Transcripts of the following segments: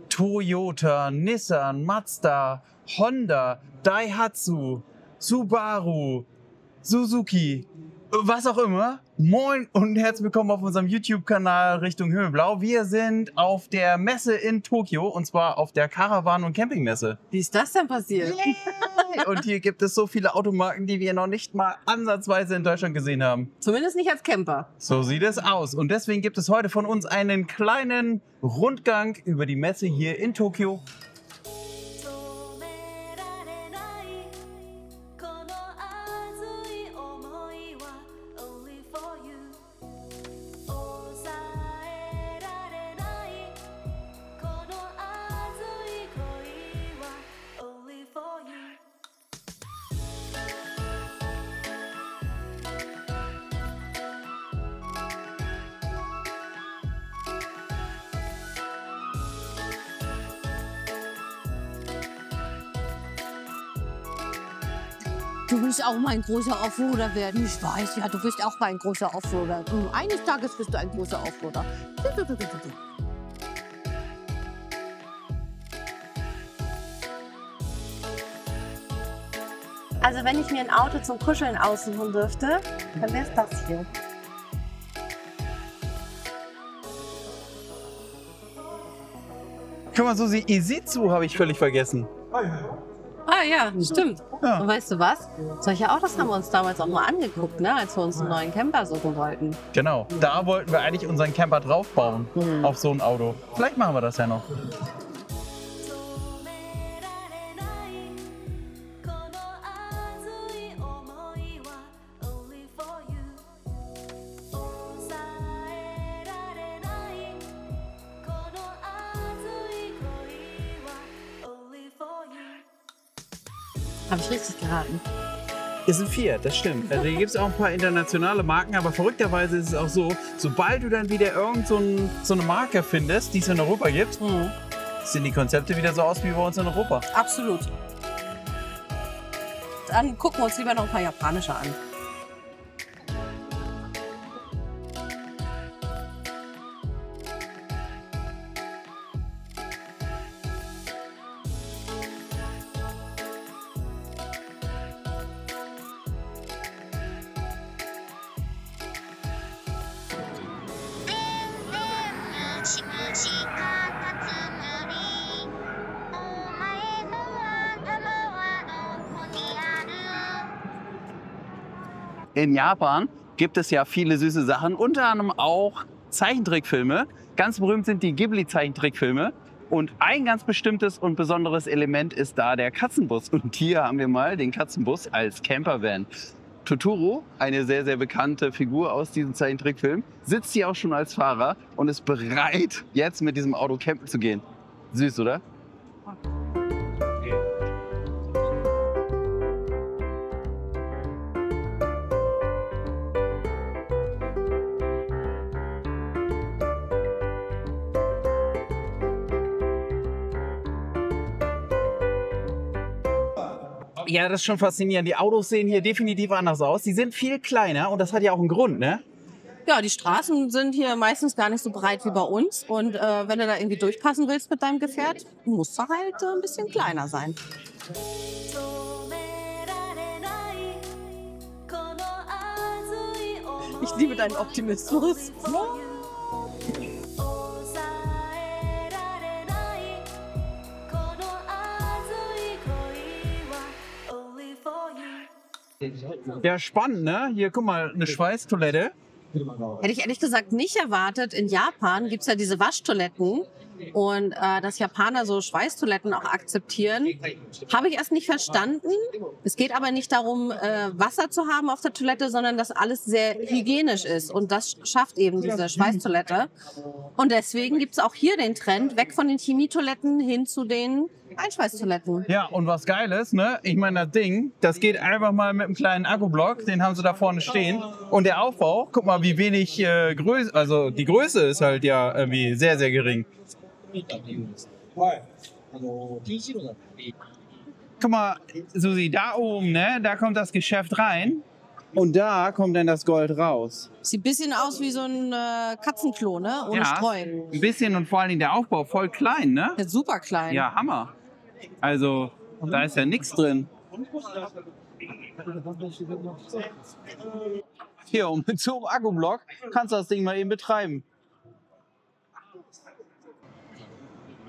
Toyota, Nissan, Mazda, Honda, Daihatsu, Subaru, Suzuki, was auch immer. Moin und herzlich willkommen auf unserem YouTube-Kanal Richtung Himmelblau. Wir sind auf der Messe in Tokio und zwar auf der Caravan- und Campingmesse. Wie ist das denn passiert? Yay! Und hier gibt es so viele Automarken, die wir noch nicht mal ansatzweise in Deutschland gesehen haben. Zumindest nicht als Camper. So sieht es aus. Und deswegen gibt es heute von uns einen kleinen Rundgang über die Messe hier in Tokio. Du willst auch mal ein großer Offroader werden. Ich weiß, ja, du bist auch mal ein großer Offroader. Eines Tages bist du ein großer Offroader. Also wenn ich mir ein Auto zum Kuscheln aussuchen dürfte, dann wäre es das hier. Guck mal, Susi, Isizu habe ich völlig vergessen. Ah ja, stimmt. Ja. Und weißt du was? Solche Autos haben wir uns damals auch mal angeguckt, ne? Als wir uns einen neuen Camper suchen wollten. Genau, da wollten wir eigentlich unseren Camper draufbauen, auf so ein Auto. Vielleicht machen wir das ja noch. Habe ich richtig geraten? Ist ein Fiat, das stimmt. Also hier gibt es auch ein paar internationale Marken, aber verrückterweise ist es auch so, sobald du dann wieder so eine Marke findest, die es in Europa gibt, sehen die Konzepte wieder so aus wie bei uns in Europa. Absolut. Dann gucken wir uns lieber noch ein paar japanische an. In Japan gibt es ja viele süße Sachen, unter anderem auch Zeichentrickfilme. Ganz berühmt sind die Ghibli-Zeichentrickfilme. Und ein ganz bestimmtes und besonderes Element ist da der Katzenbus. Und hier haben wir mal den Katzenbus als Campervan. Totoro, eine sehr, sehr bekannte Figur aus diesem Zeichentrickfilm, sitzt hier auch schon als Fahrer und ist bereit, jetzt mit diesem Auto campen zu gehen. Süß, oder? Ja, das ist schon faszinierend. Die Autos sehen hier definitiv anders aus. Die sind viel kleiner und das hat ja auch einen Grund, ne? Ja, die Straßen sind hier meistens gar nicht so breit wie bei uns. Und wenn du da irgendwie durchpassen willst mit deinem Gefährt, musst du halt ein bisschen kleiner sein. Ich liebe deinen Optimismus. Ja, spannend, ne? Hier, guck mal, eine Schweißtoilette. Hätte ich ehrlich gesagt nicht erwartet. In Japan gibt es ja diese Waschtoiletten. Und dass Japaner so Schweißtoiletten auch akzeptieren, habe ich erst nicht verstanden. Es geht aber nicht darum, Wasser zu haben auf der Toilette, sondern dass alles sehr hygienisch ist. Und das schafft eben diese Schweißtoilette. Und deswegen gibt es auch hier den Trend, weg von den Chemietoiletten hin zu den Einschweißtoiletten. Ja, und was geil ist, ne? Ich meine, das Ding, das geht einfach mal mit einem kleinen Akkublock, den haben sie da vorne stehen. Und der Aufbau, guck mal, wie wenig Größe, also die Größe ist halt ja irgendwie sehr, sehr gering. Guck mal, Susi, da oben, ne, da kommt das Geschäft rein. Und da kommt dann das Gold raus. Sieht ein bisschen aus wie so ein Katzenklo, ne? Ohne Streu. Ein bisschen und vor allen Dingen der Aufbau voll klein, ne? Ja, super klein. Ja, Hammer. Also, da ist ja nichts drin. Hier, und mit so einem Akkublock kannst du das Ding mal eben betreiben.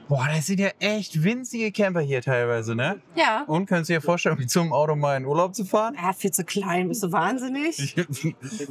Boah, das sind ja echt winzige Camper hier teilweise, ne? Ja. Und kannst du dir vorstellen, mit so einem Auto mal in Urlaub zu fahren? Ja, viel zu klein. Bist du wahnsinnig?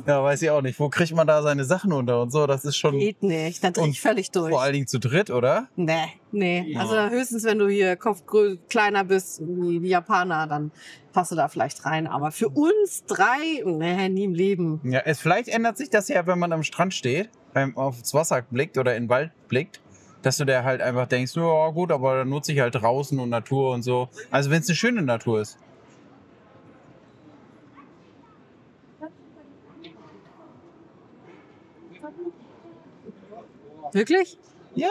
Ja, weiß ich auch nicht. Wo kriegt man da seine Sachen unter und so? Das ist schon... Geht nicht. Da dreh ich völlig durch. Vor allen Dingen zu dritt, oder? Nee. Also höchstens, wenn du hier Kopf kleiner bist, wie die Japaner, dann passt du da vielleicht rein. Aber für uns drei, nie im Leben. Ja, vielleicht ändert sich das ja, wenn man am Strand steht, aufs Wasser blickt oder in den Wald blickt, dass du da halt einfach denkst, ja gut, aber dann nutze ich halt draußen und Natur und so. Also wenn es eine schöne Natur ist. Wirklich? Ja.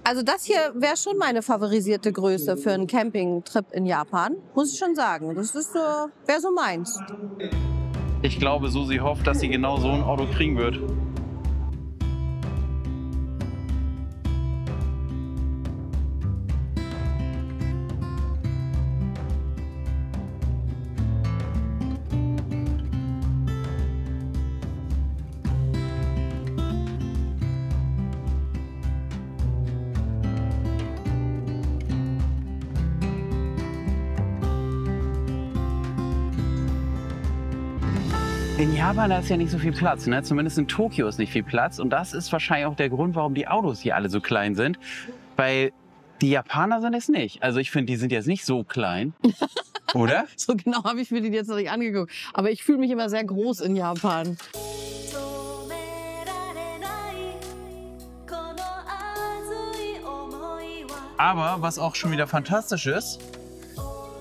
Also das hier wäre schon meine favorisierte Größe für einen Campingtrip in Japan, muss ich schon sagen. Das ist wäre so meins. Ich glaube, Susi hofft, dass sie genau so ein Auto kriegen wird. In Japan da ist ja nicht so viel Platz, ne? Zumindest in Tokio ist nicht viel Platz. Und das ist wahrscheinlich auch der Grund, warum die Autos hier alle so klein sind. Weil die Japaner sind es nicht. Also ich finde, die sind jetzt nicht so klein. Oder? So genau habe ich mir die jetzt noch nicht angeguckt. Aber ich fühle mich immer sehr groß in Japan. Aber was auch schon wieder fantastisch ist,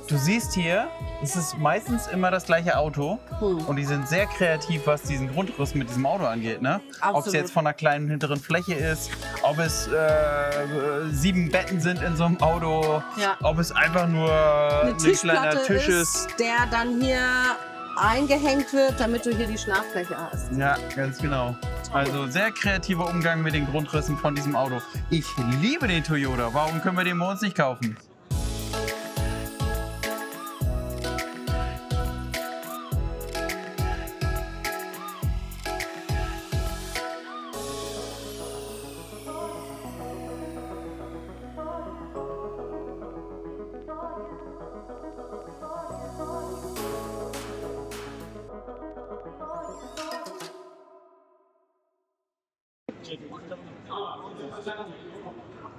du siehst hier, es ist meistens immer das gleiche Auto und die sind sehr kreativ, was diesen Grundriss mit diesem Auto angeht. Ne? Ob es jetzt von einer kleinen hinteren Fläche ist, ob es 7 Betten sind in so einem Auto, ob es einfach nur ein kleiner Tisch ist. Der dann hier eingehängt wird, damit du hier die Schlaffläche hast. Ja, ganz genau. Also sehr kreativer Umgang mit den Grundrissen von diesem Auto. Ich liebe den Toyota. Warum können wir den bei uns nicht kaufen?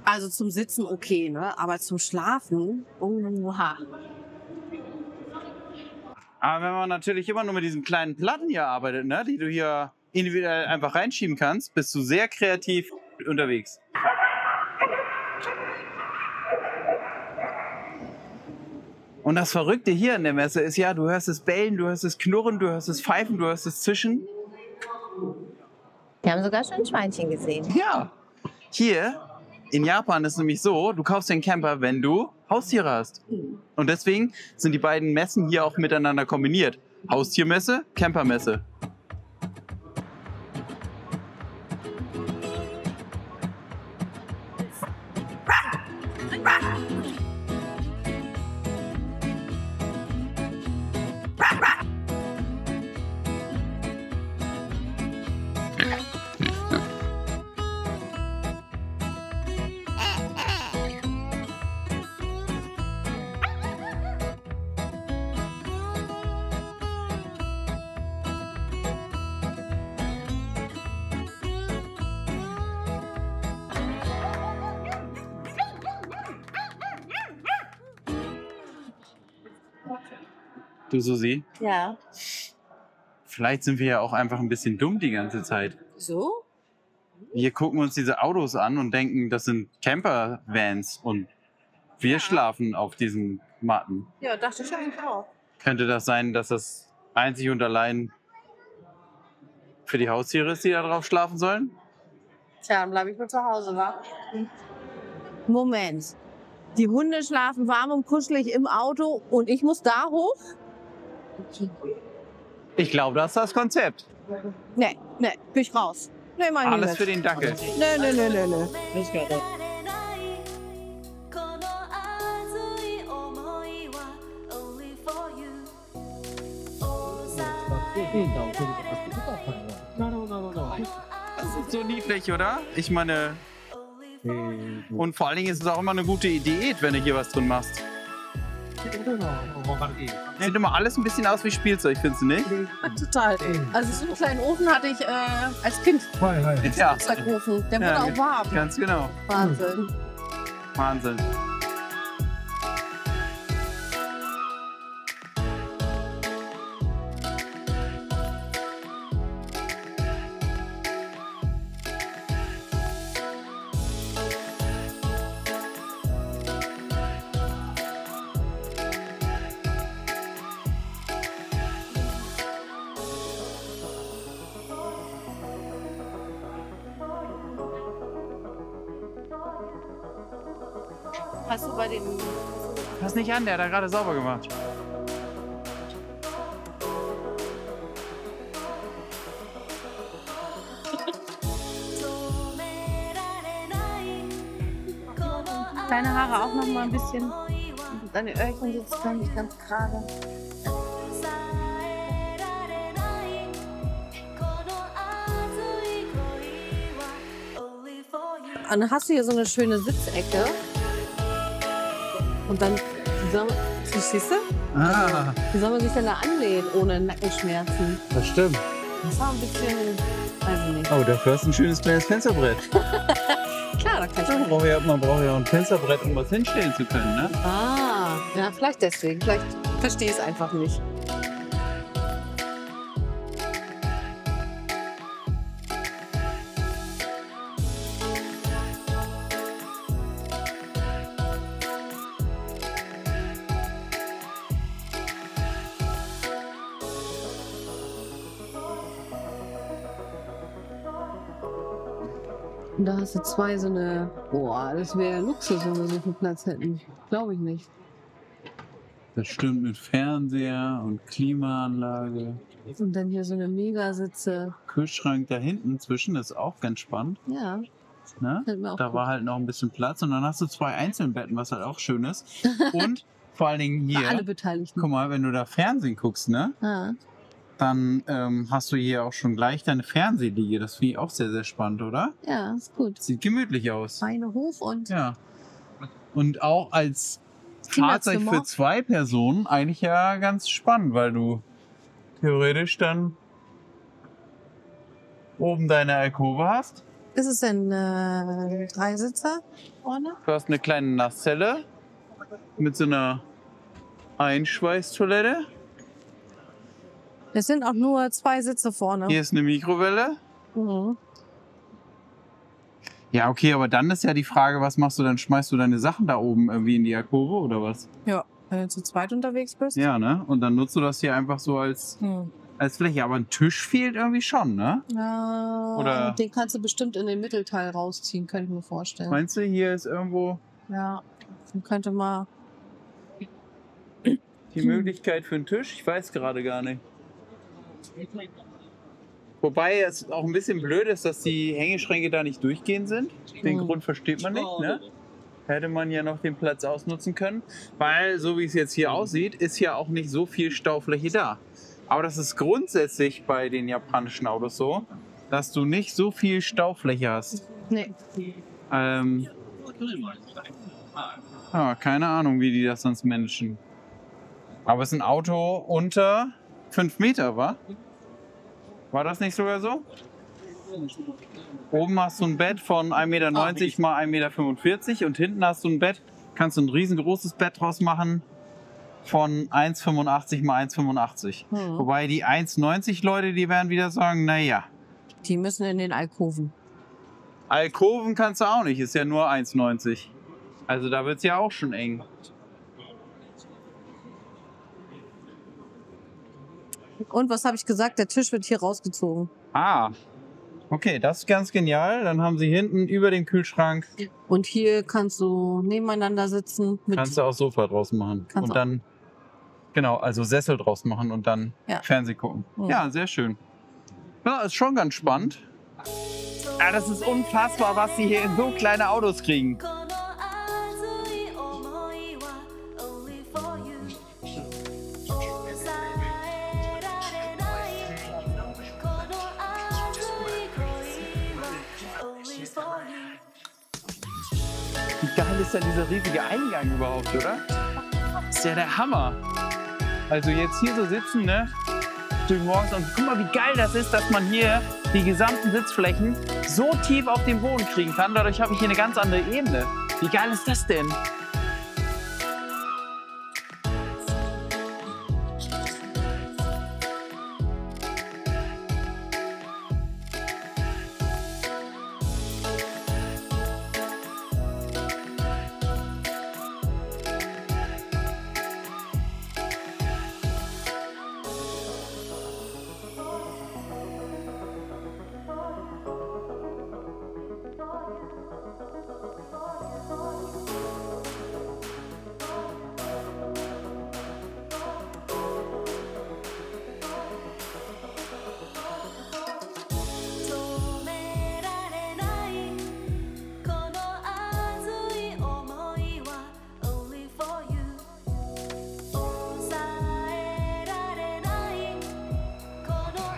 Also zum Sitzen okay, ne? Aber zum Schlafen, oha. Aber wenn man natürlich immer nur mit diesen kleinen Platten hier arbeitet, ne, die du hier individuell einfach reinschieben kannst, bist du sehr kreativ unterwegs. Und das Verrückte hier in der Messe ist ja, du hörst es bellen, du hörst es knurren, du hörst es pfeifen, du hörst es zischen. Wir haben sogar schon ein Schweinchen gesehen. Ja. Hier in Japan ist es nämlich so, du kaufst den Camper, wenn du Haustiere hast. Und deswegen sind die beiden Messen hier auch miteinander kombiniert. Haustiermesse, Campermesse. Du Susi, Ja. vielleicht sind wir ja auch einfach ein bisschen dumm die ganze Zeit. So? wir gucken uns diese Autos an und denken, das sind Camper-Vans und wir schlafen auf diesen Matten. Ja, dachte ich eigentlich auch. Könnte das sein, dass das einzig und allein für die Haustiere ist, die da drauf schlafen sollen? Tja, dann bleibe ich nur zu Hause, wa? Moment. Die Hunde schlafen warm und kuschelig im Auto und ich muss da hoch? Ich glaube, das ist das Konzept. Nee, bin ich raus. Nee, mach ich Alles nicht für mit. den Dackel. Nee. Das ist so niedlich, oder? Ich meine, und vor allen Dingen ist es auch immer eine gute Diät, wenn du hier was drin machst. Sieht immer alles ein bisschen aus wie Spielzeug, findest du nicht? Total. Also so einen kleinen Ofen hatte ich als Kind. Ja, Ofen. Der wurde Ja, auch warm. ganz genau. Wahnsinn. Wahnsinn. Hast du bei dem... Pass nicht an, der hat da gerade sauber gemacht. Deine Haare auch noch mal ein bisschen. Deine Öhrchen sitzen gar nicht ganz gerade. Und dann hast du hier so eine schöne Sitzecke. Und dann, siehst du? Ah, Wie soll man sich denn da anlehnen ohne Nackenschmerzen? das stimmt. Das war ein bisschen, weiß ich nicht. Oh, dafür hast du ein schönes kleines Fensterbrett. Klar, da kann ich... Man braucht ja auch ein Fensterbrett, um was hinstellen zu können, ne? Ah, ja, vielleicht deswegen. Vielleicht verstehe ich es einfach nicht. Und da hast du zwei so eine... Boah, das wäre Luxus, wenn wir so viel Platz hätten. Glaube ich nicht. Das stimmt, mit Fernseher und Klimaanlage. Und dann hier so eine Megasitze. Kühlschrank da hinten zwischen, das ist auch ganz spannend. Ja, Ne? hätten wir auch Da war halt noch ein bisschen Platz und dann hast du zwei Einzelbetten, was halt auch schön ist. Und vor allen Dingen für alle hier, Beteiligten. guck mal, wenn du da Fernsehen guckst, ne? Ah, Dann hast du hier auch schon gleich deine Fernsehliege. Das finde ich auch sehr, sehr spannend, oder? ja, ist gut. Sieht gemütlich aus. Beine hoch und... Ja. Und auch als Fahrzeug Kinderzimmer. für zwei Personen eigentlich ja ganz spannend, weil du theoretisch dann oben deine Alkove hast. Ist es denn Dreisitzer vorne? Du hast eine kleine Nasszelle mit so einer Einschweißtoilette. Es sind auch nur zwei Sitze vorne. Hier ist eine Mikrowelle. Mhm. Ja, okay, aber dann ist ja die Frage, was machst du dann? Schmeißt du deine Sachen da oben irgendwie in die Alkove oder was? Ja, wenn du zu zweit unterwegs bist. Ja, ne? Und dann nutzt du das hier einfach so als Fläche. Aber ein Tisch fehlt irgendwie schon, ne? Ja, Oder- den kannst du bestimmt in den Mittelteil rausziehen, könnte ich mir vorstellen. Meinst du, hier ist irgendwo Ja, dann könnte mal... die Möglichkeit für einen Tisch? Ich weiß gerade gar nicht. Wobei es auch ein bisschen blöd ist, dass die Hängeschränke da nicht durchgehend sind. Den Grund versteht man nicht, ne? Hätte man ja noch den Platz ausnutzen können. Weil, so wie es jetzt hier aussieht, ist ja auch nicht so viel Staufläche da. Aber das ist grundsätzlich bei den japanischen Autos so, dass du nicht so viel Staufläche hast. Nee. Ja, keine Ahnung, wie die das sonst managen. Aber es ist ein Auto unter 5 Meter, wa? War das nicht sogar so? Oben hast du ein Bett von 1,90 Meter mal 1,45 Meter und hinten hast du ein Bett, kannst du ein riesengroßes Bett draus machen von 1,85 mal 1,85. Wobei die 1,90 Leute, die werden wieder sagen, naja. Die müssen in den Alkoven. Alkoven kannst du auch nicht, ist ja nur 1,90. Also da wird es ja auch schon eng. Und was habe ich gesagt? Der Tisch wird hier rausgezogen. Ah, okay, das ist ganz genial. Dann haben sie hinten über den Kühlschrank. Und hier kannst du nebeneinander sitzen. Kannst du auch Sofa draus machen. Kannst Und dann, genau, also Sessel draus machen und dann Ja. Fernsehen gucken. Ja. Ja, sehr schön. Ja, ist schon ganz spannend. Ja, das ist unfassbar, was sie hier in so kleine Autos kriegen. Wie geil ist denn dieser riesige Eingang überhaupt, oder? Das ist ja der Hammer. Also jetzt hier so sitzen, ne? Früh morgens und guck mal, wie geil das ist, dass man hier die gesamten Sitzflächen so tief auf den Boden kriegen kann. Dadurch habe ich hier eine ganz andere Ebene. Wie geil ist das denn?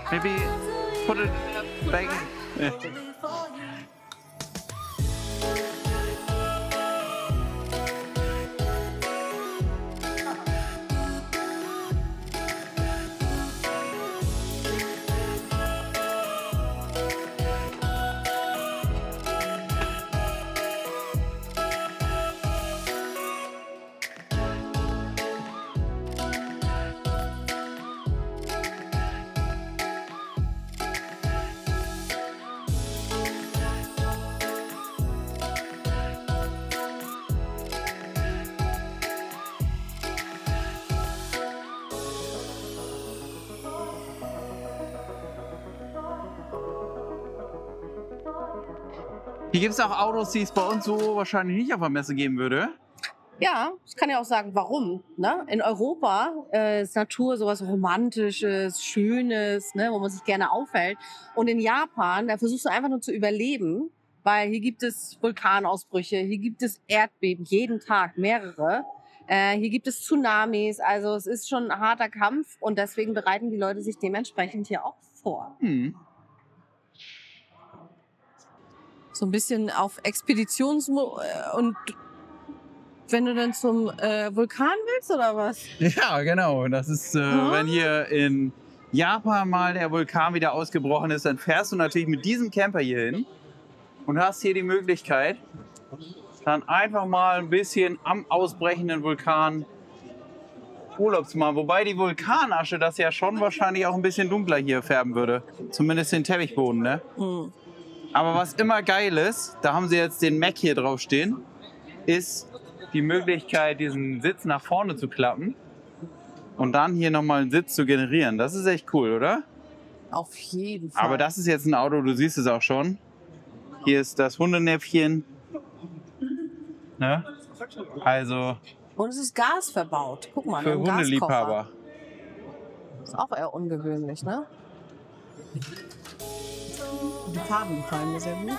Maybe put it back. Yeah. Hier gibt es auch Autos, die es bei uns so wahrscheinlich nicht auf der Messe geben würde. Ja, ich kann ja auch sagen, warum. Ne? In Europa ist Natur sowas Romantisches, Schönes, ne? Wo man sich gerne aufhält. Und in Japan, da versuchst du einfach nur zu überleben, weil hier gibt es Vulkanausbrüche, hier gibt es Erdbeben, jeden Tag mehrere. Hier gibt es Tsunamis, also es ist schon ein harter Kampf und deswegen bereiten die Leute sich dementsprechend hier auch vor. Hm. So ein bisschen auf und wenn du dann zum Vulkan willst oder was? Ja, genau. Das ist, wenn hier in Japan mal der Vulkan wieder ausgebrochen ist, dann fährst du natürlich mit diesem Camper hier hin und hast hier die Möglichkeit, dann einfach mal ein bisschen am ausbrechenden Vulkan Urlaub zu machen. Wobei die Vulkanasche das ja schon wahrscheinlich auch ein bisschen dunkler hier färben würde. Zumindest den Teppichboden, ne? Mhm. Aber was immer geil ist, da haben sie jetzt den Mac hier drauf stehen, ist die Möglichkeit, diesen Sitz nach vorne zu klappen und dann hier nochmal einen Sitz zu generieren. Das ist echt cool, oder? Auf jeden Fall. Aber das ist jetzt ein Auto, du siehst es auch schon. Hier ist das Hundenäpfchen. Ne? Also und es ist Gas verbaut. Guck mal, für ein Gaskocher. Hundeliebhaber. Ist auch eher ungewöhnlich, ne? Die Farben gefallen mir sehr gut.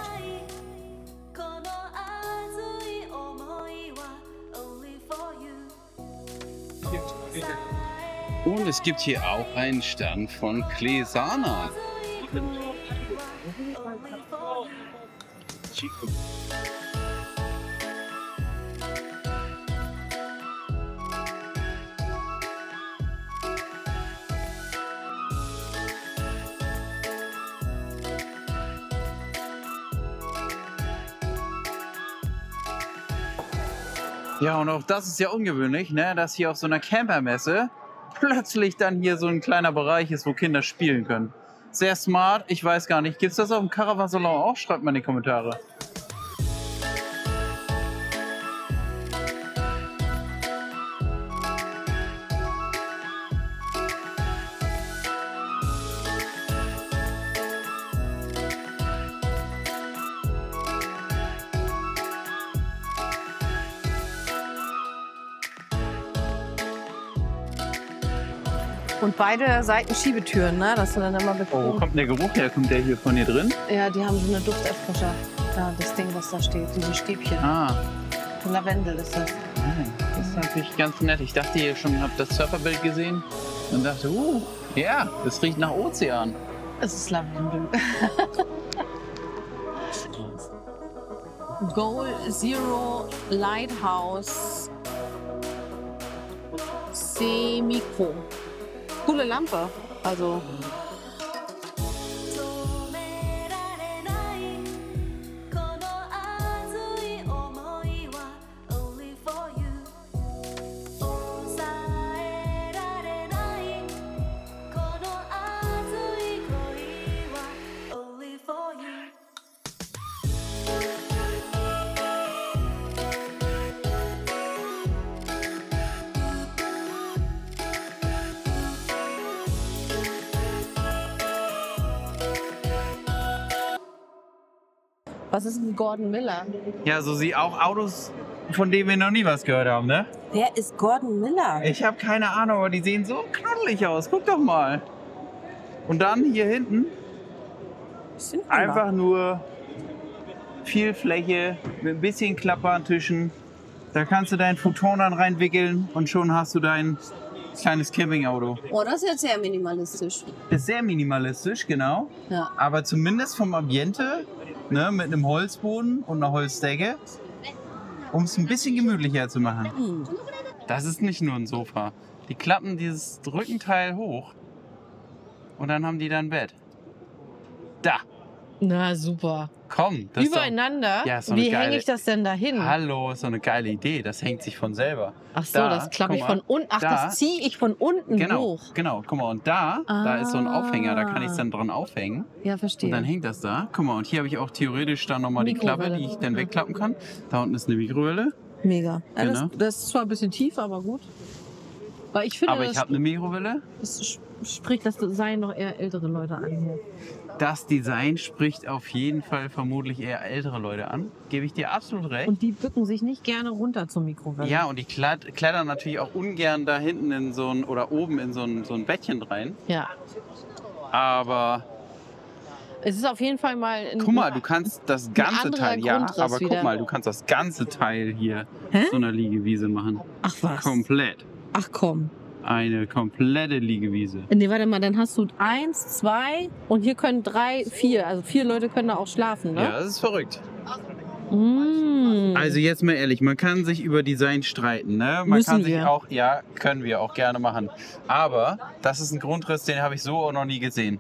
Und es gibt hier auch einen Stand von Klesana. Ja, und auch das ist ja ungewöhnlich, ne? Dass hier auf so einer Campermesse plötzlich dann hier so ein kleiner Bereich ist, wo Kinder spielen können. sehr smart. Ich weiß gar nicht. Gibt es das auf dem Caravansalon auch? Schreibt mal in die Kommentare. Und beide Seiten Schiebetüren, ne? Dass du dann immer Oh, wo kommt der Geruch her? Kommt der hier von hier drin? Ja, die haben so eine Dufterfrischer. Da, das Ding, was da steht, diese Stäbchen. Ah, Lavendel ist das. das ist natürlich ganz nett. Ich dachte hier schon, habe das Surferbild gesehen und dachte, ja, das riecht nach Ozean. Es ist Lavendel. Goal Zero Lighthouse Semico. Coole Lampe. Also. Was ist ein Gordon Miller? Ja, so sie auch Autos, von denen wir noch nie was gehört haben, ne? Wer ist Gordon Miller? Ich habe keine Ahnung, aber die sehen so knuddelig aus. Guck doch mal. Und dann hier hinten einfach nur viel Fläche mit ein bisschen klappbaren Tischen. Da kannst du deinen Futon dann reinwickeln und schon hast du dein kleines Campingauto. Oh, das ist jetzt sehr minimalistisch. Ist sehr minimalistisch, genau. Ja. Aber zumindest vom Ambiente, ne, mit einem Holzboden und einer Holzdecke, um es ein bisschen gemütlicher zu machen. Das ist nicht nur ein Sofa. Die klappen dieses Rückenteil hoch und dann haben die da ein Bett. Da, Na super. komm. Das ist doch, Übereinander? Ja, ist doch eine Wie hänge geile- ich das denn da hin? hallo, ist doch eine geile Idee. Das hängt sich von selber. Ach so, Da, das klappe guck ich mal. von unten. Ach, Da. das ziehe ich von unten Genau, hoch. genau. Guck mal, und da ist so ein Aufhänger, da kann ich es dann dran aufhängen. Ja, Und verstehe. dann hängt das da. Guck mal, und hier habe ich auch theoretisch dann nochmal die Klappe, Mikrowelle. die ich dann wegklappen kann. Da unten ist eine Mikrowelle. Mega. Ja, Genau. das ist zwar ein bisschen tief, aber gut. Weil ich finde, Aber ich habe eine Mikrowelle. das spricht das Design noch eher ältere Leute an. Hier. Das Design spricht auf jeden Fall vermutlich eher ältere Leute an. Gebe ich dir absolut recht. Und die bücken sich nicht gerne runter zur Mikrowelle. Ja, und die klettern natürlich auch ungern da hinten in so ein oder oben in so ein Bettchen rein. Ja. Aber Es ist auf jeden Fall mal ein. guck mal, du kannst das ganze anderer Teil, ja, Grundriss aber wieder. guck mal, du kannst das ganze Teil hier Hä? so einer Liegewiese machen. Ach was. Komplett. Ach komm. Eine komplette Liegewiese. Nee, warte mal, dann hast du 1, 2 und hier können 3, 4. Also 4 Leute können da auch schlafen, ne? Ja, das ist verrückt. Mm. Also jetzt mal ehrlich, man kann sich über Design streiten, ne? Man Müssen kann sich wir. auch, ja, können wir auch gerne machen. Aber das ist ein Grundriss, den habe ich so auch noch nie gesehen.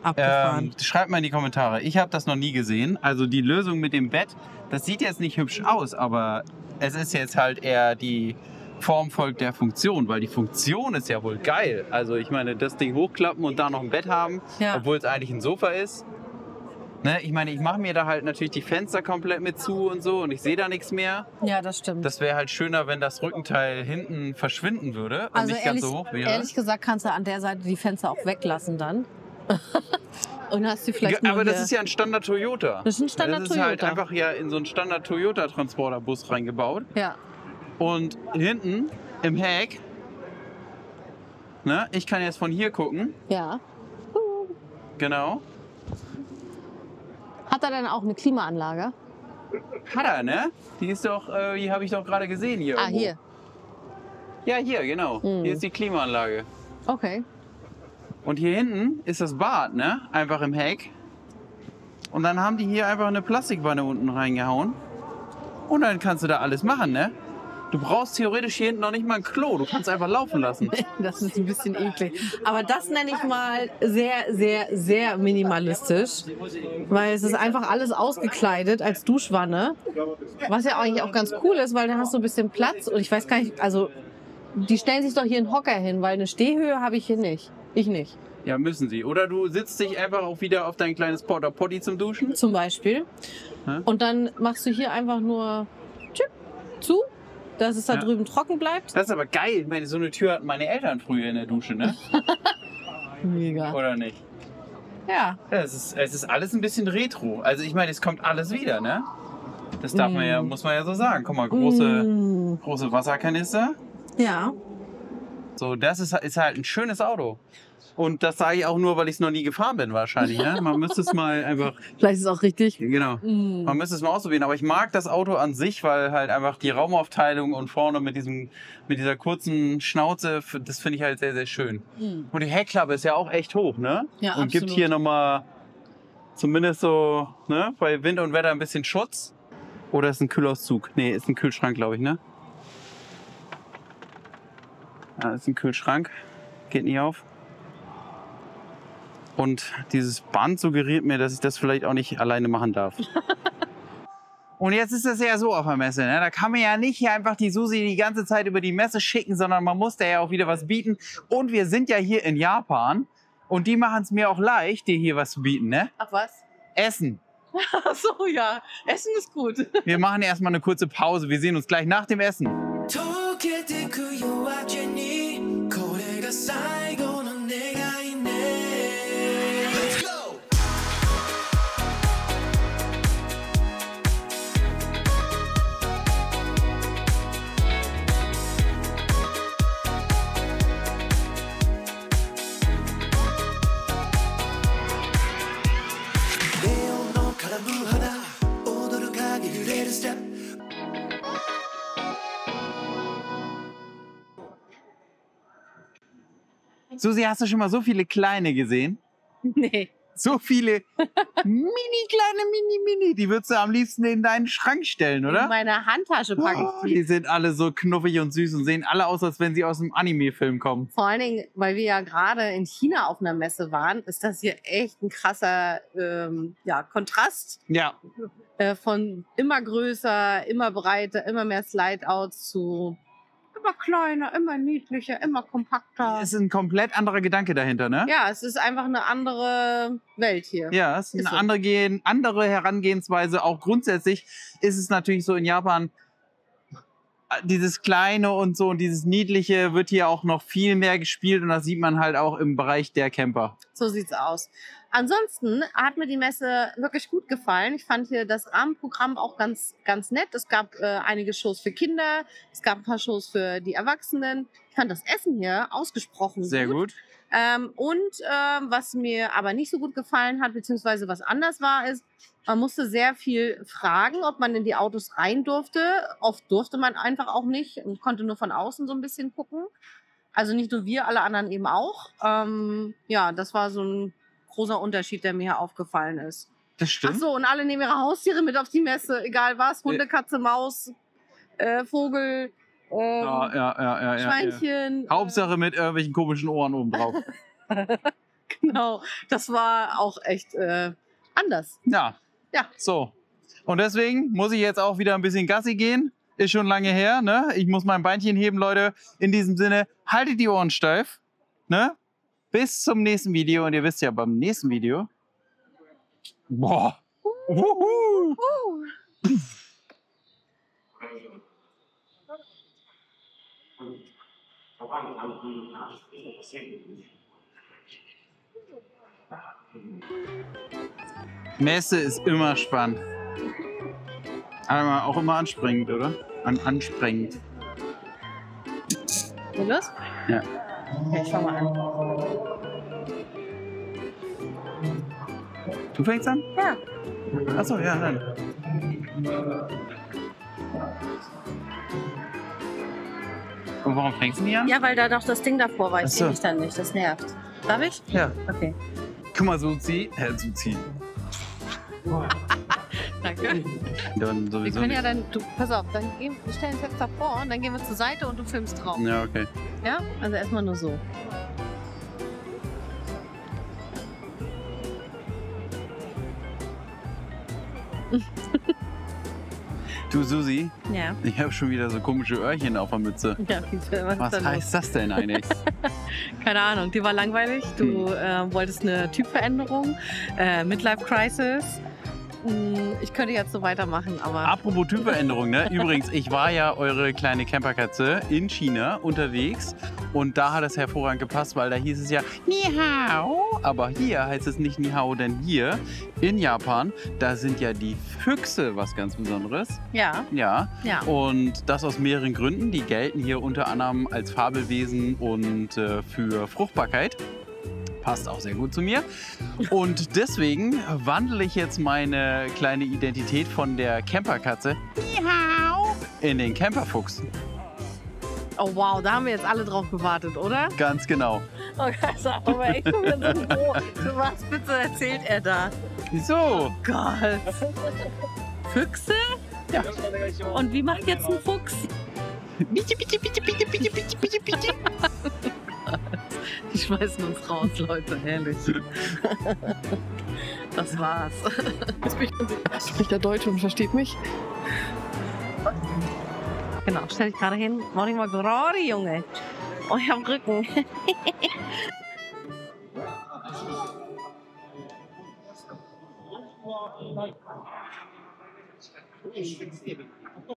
Abgefahren. Schreibt mal in die Kommentare. Ich habe das noch nie gesehen. Also die Lösung mit dem Bett, das sieht jetzt nicht hübsch aus, aber es ist jetzt halt eher die Form folgt der Funktion, weil die Funktion ist ja wohl geil. Also ich meine, das Ding hochklappen und da noch ein Bett haben, Ja. obwohl es eigentlich ein Sofa ist. Ne, ich meine, ich mache mir da halt natürlich die Fenster komplett mit zu und so und ich sehe da nichts mehr. Ja, das stimmt. Das wäre halt schöner, wenn das Rückenteil hinten verschwinden würde und Also nicht ganz so hoch wäre. ehrlich gesagt kannst du an der Seite die Fenster auch weglassen dann. Und hast du vielleicht nur Aber das hier- ist ja ein Standard Toyota. Das ist ein Standard Das ist halt Toyota. einfach ja in so einen Standard Toyota Transporterbus reingebaut. Ja. Und hinten im Heck, ne, ich kann jetzt von hier gucken, Ja. genau. Hat er dann auch eine Klimaanlage? Hat er, ne? Die ist doch, die habe ich doch gerade gesehen hier. Ah, irgendwo. hier. Ja, hier, genau. Mhm. Hier ist die Klimaanlage. Okay. Und hier hinten ist das Bad, ne? Einfach im Heck. Und dann haben die hier einfach eine Plastikwanne unten reingehauen. Und dann kannst du da alles machen, ne? Du brauchst theoretisch hier hinten noch nicht mal ein Klo. Du kannst einfach laufen lassen. Das ist ein bisschen eklig. Aber das nenne ich mal sehr, sehr, sehr minimalistisch. Weil es ist einfach alles ausgekleidet als Duschwanne. Was ja eigentlich auch ganz cool ist, weil da hast du ein bisschen Platz. Und ich weiß gar nicht, also die stellen sich doch hier einen Hocker hin, weil eine Stehhöhe habe ich hier nicht. Ich nicht. Ja, müssen sie. Oder du sitzt dich einfach auch wieder auf dein kleines Porta Potty zum Duschen. Zum Beispiel. Ja. Und dann machst du hier einfach nur tschüpp, zu, dass es da drüben trocken bleibt. Das ist aber geil. Ich meine, so eine Tür hatten meine Eltern früher in der Dusche, ne? Mega. Oder nicht? Ja. Ja, es ist alles ein bisschen retro. Also ich meine, es kommt alles wieder, ne? Das darf man ja, muss man ja so sagen. Guck mal, große Wasserkanister. Ja. So, das ist halt ein schönes Auto. Und das sage ich auch nur, weil ich es noch nie gefahren bin wahrscheinlich. Ne? Man müsste es mal einfach... Vielleicht ist es auch richtig. Genau. Man müsste es mal ausprobieren. Aber ich mag das Auto an sich, weil halt einfach die Raumaufteilung und vorne mit dieser kurzen Schnauze, das finde ich halt sehr, sehr schön. Und die Heckklappe ist ja auch echt hoch, ne? Ja, und gibt hier nochmal zumindest so, ne, bei Wind und Wetter ein bisschen Schutz. Oder ist ein Kühlauszug? Nee, ist ein Kühlschrank, glaube ich, ne? Ja, ist ein Kühlschrank. Geht nicht auf. Und dieses Band suggeriert mir, dass ich das vielleicht auch nicht alleine machen darf. Und jetzt ist das ja so auf der Messe, ne? Da kann man ja nicht hier einfach die Susi die ganze Zeit über die Messe schicken, sondern man muss da ja auch wieder was bieten. Und wir sind ja hier in Japan und die machen es mir auch leicht, dir hier was zu bieten, ne? Ach was? Essen. Ach so, ja. Essen ist gut. Wir machen erstmal eine kurze Pause. Wir sehen uns gleich nach dem Essen. Susi, hast du schon mal so viele kleine gesehen? Nee. So viele mini, die würdest du am liebsten in deinen Schrank stellen, oder? In meine Handtasche packe Oh, ich die sind alle so knuffig und süß und sehen alle aus, als wenn sie aus einem Anime-Film kommen. Vor allen Dingen, weil wir ja gerade in China auf einer Messe waren, ist das hier echt ein krasser Kontrast Ja, von immer größer, immer breiter, immer mehr Slideouts zu immer kleiner, immer niedlicher, immer kompakter. es ist ein komplett anderer Gedanke dahinter, ne? Ja, es ist einfach eine andere Welt hier. Ja, es ist Ist eine so. andere Herangehensweise. Auch grundsätzlich ist es natürlich so in Japan, dieses Kleine und so und dieses Niedliche wird hier auch noch viel mehr gespielt und das sieht man halt auch im Bereich der Camper. So sieht's aus. Ansonsten hat mir die Messe wirklich gut gefallen. Ich fand hier das Rahmenprogramm auch ganz, ganz nett. Es gab einige Shows für Kinder, es gab ein paar Shows für die Erwachsenen. Ich fand das Essen hier ausgesprochen Sehr gut. Was mir aber nicht so gut gefallen hat, beziehungsweise was anders war, ist, man musste sehr viel fragen, ob man in die Autos rein durfte. Oft durfte man einfach auch nicht und konnte nur von außen so ein bisschen gucken. Also nicht nur wir, alle anderen eben auch. Das war so ein großer Unterschied, der mir hier aufgefallen ist. Das Ach stimmt. so, und alle nehmen ihre Haustiere mit auf die Messe, egal was. Hunde, Katze, Maus, Vogel, Ja. Schweinchen. Hauptsache mit irgendwelchen komischen Ohren oben drauf. Genau, das war auch echt anders. Ja. Ja. So. Und deswegen muss ich jetzt auch wieder ein bisschen Gassi gehen. Ist schon lange her, ne? Ich muss mein Beinchen heben, Leute. In diesem Sinne, haltet die Ohren steif, ne? Bis zum nächsten Video. Und ihr wisst ja, beim nächsten Video... Boah. Wuhu. Messe ist immer spannend. Aber auch immer anstrengend, oder? Anstrengend. Geht los? Ja. Okay, schau mal an. Du fängst an? Ja. Achso, ja, dann. Und warum fängst du nie an? Ja, weil da doch das Ding davor war. Ich Ach so. sehe dich dann nicht. Das nervt. Darf ich? Ja. Okay. Guck mal, Suzi. Suzi. Danke. Dann Wir sowieso können nicht. ja dann, pass auf, wir stellen uns jetzt davor und dann gehen wir zur Seite und du filmst drauf. Ja, okay. Ja? Also erstmal nur so. Du, Susi, Ja. ich habe schon wieder so komische Öhrchen auf der Mütze. Ja, was Was ist da los? heißt das denn eigentlich? Keine Ahnung, die war langweilig. Du wolltest eine Typveränderung, Midlife Crisis. Ich könnte jetzt so weitermachen, aber... Apropos Typveränderung, ne? Übrigens, ich war ja eure kleine Camperkatze in China unterwegs und da hat es hervorragend gepasst, weil da hieß es ja Ni Hao. Aber hier heißt es nicht Ni Hao, denn hier in Japan, da sind ja die Füchse was ganz Besonderes. Ja. Ja. Ja. Und das aus mehreren Gründen. Die gelten hier unter anderem als Fabelwesen und für Fruchtbarkeit. Passt auch sehr gut zu mir. Und deswegen wandle ich jetzt meine kleine Identität von der Camperkatze in den Camperfuchs. Oh wow, da haben wir jetzt alle drauf gewartet, oder? Ganz genau. Oh Gott, sag mal echt, ich bin so froh. Was bitte erzählt er da? So. Gott. Füchse? Ja. Und wie macht jetzt ein Fuchs? Bitte, bitte, bitte, bitte, bitte, bitte, bitte, bitte. Die schmeißen uns raus, Leute, ehrlich. Das war's. Spricht er Deutsch und versteht mich? Genau, stell dich gerade hin. Mach dich mal gerade, Junge. Oh, ich hab Rücken.